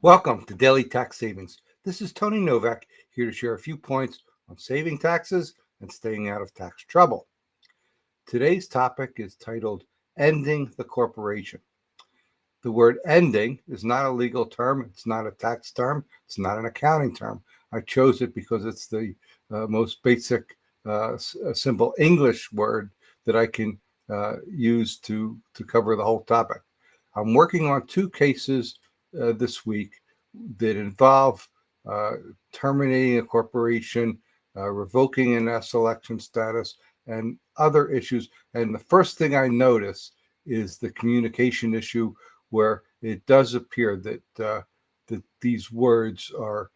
Welcome to Daily Tax Savings. This is Tony Novak here to share a few points on saving taxes and staying out of tax trouble. Today's topic is titled Ending the Corporation. The word ending is not a legal term. It's not a tax term. It's not an accounting term. I chose it because it's the most basic, simple English word that I can use to cover the whole topic. I'm working on two cases this week that involve terminating a corporation, revoking an S election status, and other issues. And the first thing I notice is the communication issue, where it does appear that these words are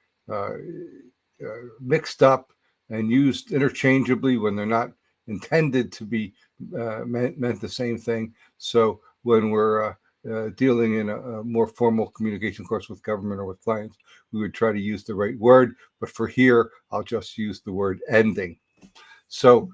mixed up and used interchangeably when they're not intended to be meant the same thing. So when we're dealing in a more formal communication course with government or with clients, we would try to use the right word. But for here, I'll just use the word ending. So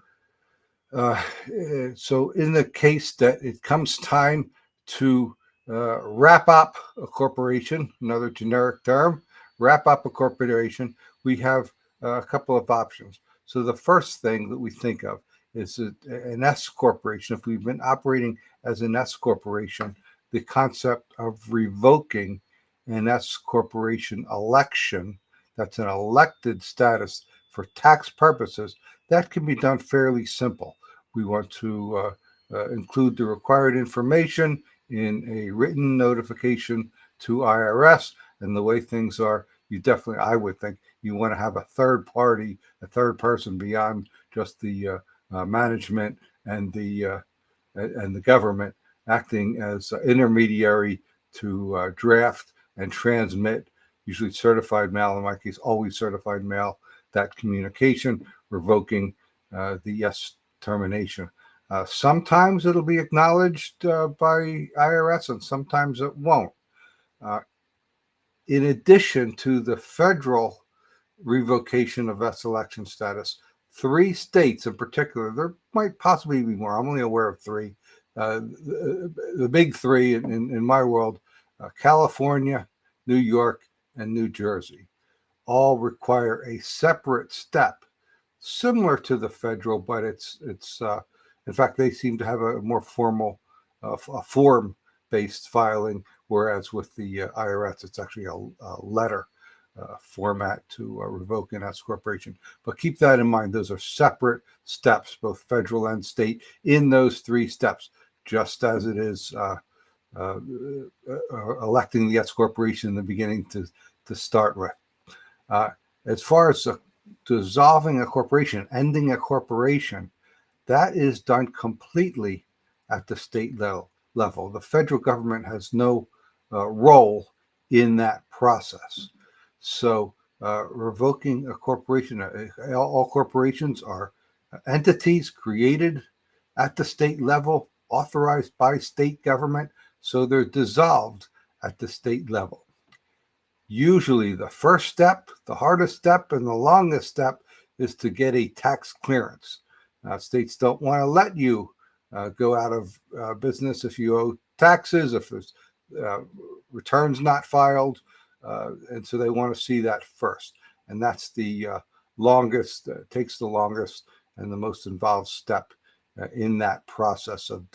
in the case that it comes time to wrap up a corporation, another generic term, wrap up a corporation, we have a couple of options. So the first thing that we think of is an S corporation. If we've been operating as an S corporation, the concept of revoking an S corporation election, that's an elected status for tax purposes, that can be done fairly simple. We want to include the required information in a written notification to IRS. And the way things are, I would think, you want to have a third party, a third person beyond just the management and the government, acting as intermediary to draft and transmit, usually certified mail, in my case, always certified mail, that communication, revoking the yes termination. Sometimes it'll be acknowledged by IRS and sometimes it won't. In addition to the federal revocation of S election status, 3 states in particular, there might possibly be more, I'm only aware of 3, the big 3 in my world, California, New York, and New Jersey, all require a separate step similar to the federal, but it's in fact, they seem to have a more formal form-based filing, whereas with the IRS, it's actually a letter format to revoke an S corporation. But keep that in mind. Those are separate steps, both federal and state, in those 3 steps, just as it is electing the S corporation in the beginning to start with. As far as dissolving a corporation, ending a corporation, that is done completely at the state level. The federal government has no role in that process. So revoking a corporation, all corporations are entities created at the state level, authorized by state government, so they're dissolved at the state level. Usually the first step, the hardest step, and the longest step is to get a tax clearance. States don't want to let you go out of business if you owe taxes, if there's returns not filed, and so they want to see that first. And that's the longest, takes the longest and the most involved step in that process of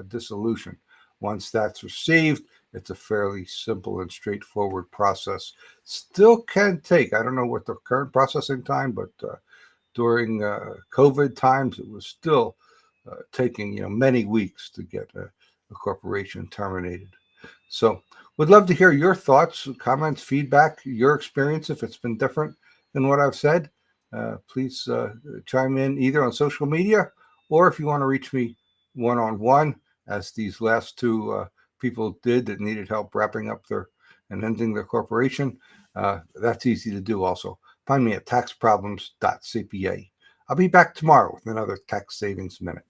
dissolution. Once that's received, it's a fairly simple and straightforward process. Still can take, I don't know what the current processing time, but during COVID times, it was still taking many weeks to get a corporation terminated. So would love to hear your thoughts, comments, feedback, your experience. If it's been different than what I've said, please chime in either on social media, or if you want to reach me one-on-one, as these last 2 people did that needed help wrapping up and ending their corporation. That's easy to do also. Find me at taxproblems.cpa. I'll be back tomorrow with another Tax Savings Minute.